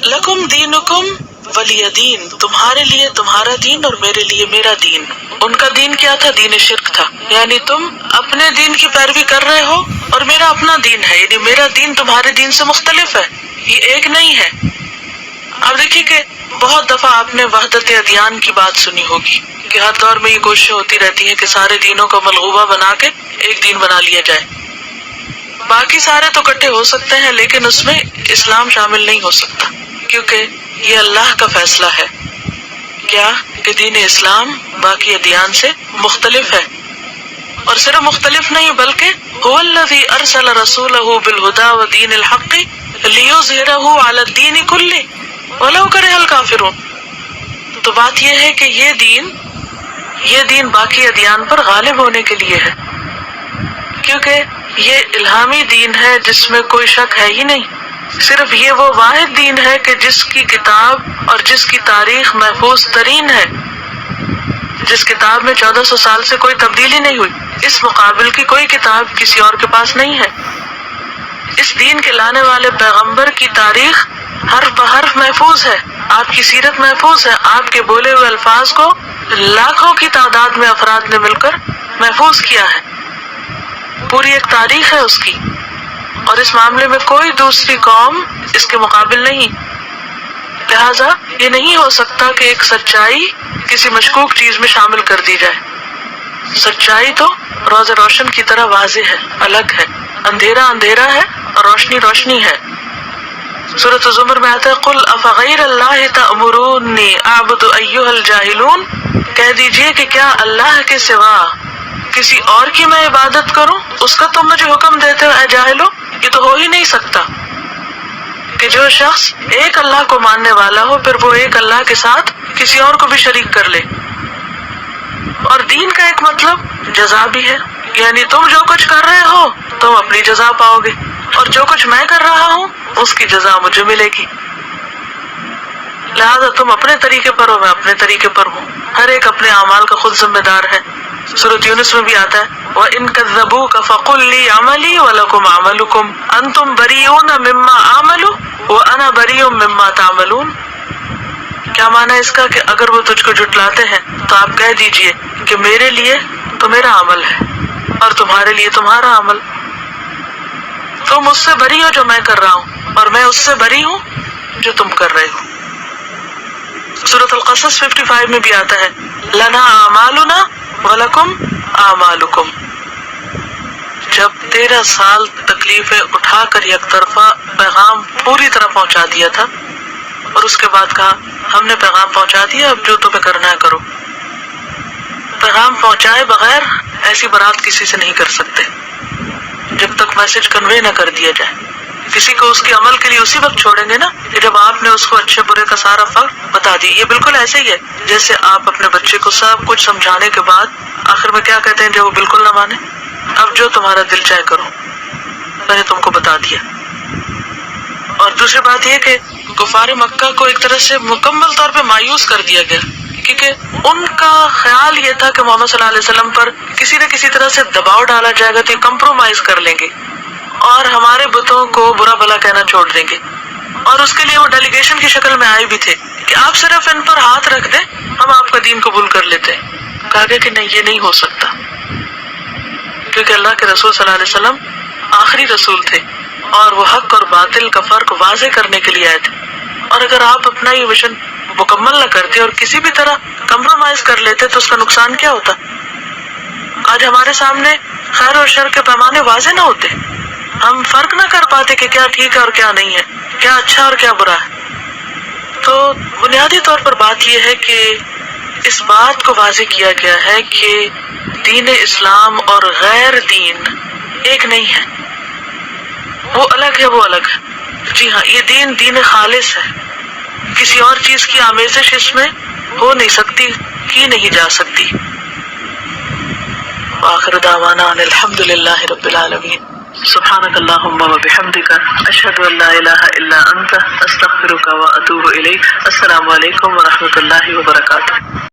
لکم دینکم ولی دین، تمہارے لیے تمہارا دین اور میرے لیے میرا دین۔ ان کا دین کیا تھا؟ دین شرک تھا، یعنی تم اپنے دین کی پیروی کر رہے ہو اور میرا اپنا دین ہے، یعنی میرا دین تمہارے دین سے مختلف ہے، یہ ایک نہیں ہے۔ اب دیکھیے کہ بہت دفعہ آپ نے وحدت ادیان کی بات سنی ہوگی کہ ہر دور میں یہ کوششیں ہوتی رہتی ہیں کہ سارے دینوں کو ملغوبہ بنا کے ایک دین بنا لیا جائے۔ باقی سارے تو اکٹھے ہو سکتے ہیں لیکن اس میں اسلام شامل نہیں ہو سکتا، کیونکہ یہ اللہ کا فیصلہ ہے کیا کہ دین اسلام باقی ادیان سے مختلف ہے، اور صرف مختلف نہیں بلکہ هو الذی ارسل رسولہ بالہدی ودین الحق لیظہرہ علی الدین کلہ ولو کرہ الکافرون۔ تو بات یہ ہے کہ یہ دین باقی ادیان پر غالب ہونے کے لیے ہے، کیونکہ یہ الہامی دین ہے جس میں کوئی شک ہے ہی نہیں۔ صرف یہ وہ واحد دین ہے کہ جس کی کتاب اور جس کی تاریخ محفوظ ترین ہے، جس کتاب میں 1400 سال سے کوئی تبدیلی نہیں ہوئی، اس مقابل کی کوئی کتاب کسی اور کے پاس نہیں ہے۔ اس دین کے لانے والے پیغمبر کی تاریخ حرف بحرف محفوظ ہے، آپ کی سیرت محفوظ ہے، آپ کے بولے ہوئے الفاظ کو لاکھوں کی تعداد میں افراد نے مل کر محفوظ کیا ہے، پوری ایک تاریخ ہے اس کی، اور اس معاملے میں کوئی دوسری قوم اس کے مقابل نہیں۔ لہذا یہ نہیں ہو سکتا کہ ایک سچائی کسی مشکوک چیز میں شامل کر دی جائے۔ سچائی تو روز روشن کی طرح واضح ہے، الگ ہے، اندھیرا اندھیرا ہے اور روشنی روشنی ہے۔ سورۃ الزمر میں آتا ہے قل افغیر اللہ تأمرونی اعبد ایھا الجاہلون، کہہ دیجئے کہ کیا اللہ کے سوا کسی اور کی میں عبادت کروں، اس کا تم مجھے حکم دیتے ہو اے جاہلو؟ یہ تو ہو ہی نہیں سکتا کہ جو شخص ایک اللہ کو ماننے والا ہو پھر وہ ایک اللہ کے ساتھ کسی اور کو بھی شریک کر لے۔ اور دین کا ایک مطلب جزا بھی ہے، یعنی تم جو کچھ کر رہے ہو تم اپنی جزا پاؤ گے، اور جو کچھ میں کر رہا ہوں اس کی جزا مجھے ملے گی۔ لہذا تم اپنے طریقے پر ہو، میں اپنے طریقے پر ہوں، ہر ایک اپنے اعمال کا خود ذمہ دار ہے۔ سورۃ یونس میں بھی آتا ہے وَإِن كَذَّبُوكَ فَقُل لِّي عَمَلِي وَلَكُمْ عَمَلُكُمْ أَنتُمْ بَرِيئُونَ مِمَّا أَعْمَلُ وَأَنَا بَرِيءٌ مِّمَّا تَعْمَلُونَ۔ کیا معنی ہے اس کا کہ اگر وہ تجھ کو جھٹلاتے ہیں تو آپ کہہ دیجئے کہ میرے لیے تو میرا عمل ہے اور تمہارے لیے تمہارا عمل، تم اس سے بری ہو جو میں کر رہا ہوں اور میں اس سے بری ہوں جو تم کر رہے ہو۔ سورۃ القصص 55 میں بھی آتا ہے لنا اعمالنا وَلَكُمْ أَعْمَالُكُمْ۔ جب 13 سال تکلیفیں اٹھا کر یک طرفہ پیغام پوری طرح پہنچا دیا تھا اور اس کے بعد کہا ہم نے پیغام پہنچا دیا، اب جو تمہیں کرنا ہے کرو۔ پیغام پہنچائے بغیر ایسی برات کسی سے نہیں کر سکتے جب تک میسج کنوے نہ کر دیا جائے۔ کسی کو اس کے عمل کے لیے اسی وقت چھوڑیں گے نا کہ جب آپ نے اس کو اچھے برے کا سارا فرق بتا دیا۔ یہ بالکل ایسے ہی ہے جیسے آپ اپنے بچے کو سب کچھ سمجھانے کے بعد آخر میں کیا کہتے ہیں جب وہ بالکل نہ مانے، اب جو تمہارا دل چاہے کرو، میں نے تم کو بتا دیا۔ اور دوسری بات یہ کہ کفار مکہ کو ایک طرح سے مکمل طور پہ مایوس کر دیا گیا، کیونکہ ان کا خیال یہ تھا کہ محمد صلی اللہ علیہ وسلم پر کسی نہ کسی طرح سے دباؤ ڈالا جائے گا تو یہ کمپرومائز کر لیں گے اور ہمارے بتوں کو برا بھلا کہنا چھوڑ دیں گے۔ اور اس کے لیے وہ ڈیلیگیشن کی شکل میں آئے بھی تھے کہ آپ صرف ان پر ہاتھ رکھ دیں ہم آپ کا دین قبول کر لیتے ہیں۔ کہا گیا کہ نہیں، یہ نہیں ہو سکتا، کیونکہ اللہ کے رسول صلی اللہ علیہ وسلم آخری رسول تھے اور وہ حق اور باطل کا فرق واضح کرنے کے لیے آئے تھے، اور اگر آپ اپنا یہ مشن مکمل نہ کرتے اور کسی بھی طرح کمپرومائز کر لیتے تو اس کا نقصان کیا ہوتا؟ آج ہمارے سامنے خیر اور شر کے پیمانے واضح نہ ہوتے، ہم فرق نہ کر پاتے کہ کیا ٹھیک ہے اور کیا نہیں ہے، کیا اچھا اور کیا برا ہے۔ تو بنیادی طور پر بات یہ ہے کہ اس بات کو واضح کیا گیا ہے کہ دین اسلام اور غیر دین ایک نہیں ہے، وہ الگ ہے، وہ الگ ہے۔ جی ہاں، یہ دین خالص ہے، کسی اور چیز کی آمیزش اس میں ہو نہیں سکتی، کی نہیں جا سکتی۔ وآخر دعوانا ان الحمد للہ رب العالمین۔ سبحانک اللہم وبحمدک، اشہد ان لا الہ الا انت، استغفرک واتوب الیک۔ السلام علیکم ورحمۃ اللہ وبرکاتہ۔